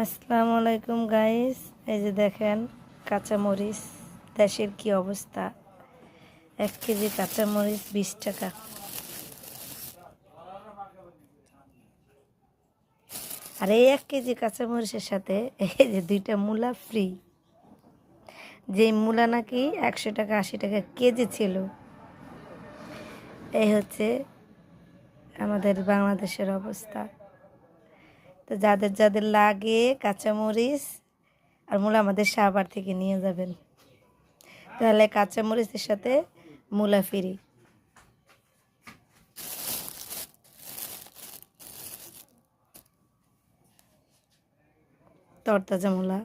আসসালামু আলাইকুম গাইস, এই যে দেখেন কাঁচামরিচ দেশের কি অবস্থা। 1 কেজি কাঁচামরিচ 20 টাকা। আর এই 1 কেজি কাঁচামরিচের সাথে এই যে 2টা মূলা ফ্রি। যে মূলা নাকি 100 টাকা 80 টাকা কেজি ছিল। এই হচ্ছে আমাদের বাংলাদেশের অবস্থা। তো যাদের যাদের লাগে কাঁচামরিচ আর মূলা আমাদের সাভার থেকে নিয়ে যাবেন, তাহলে কাঁচামরিচের সাথে মূলা ফ্রি। তরতাজা মূলা।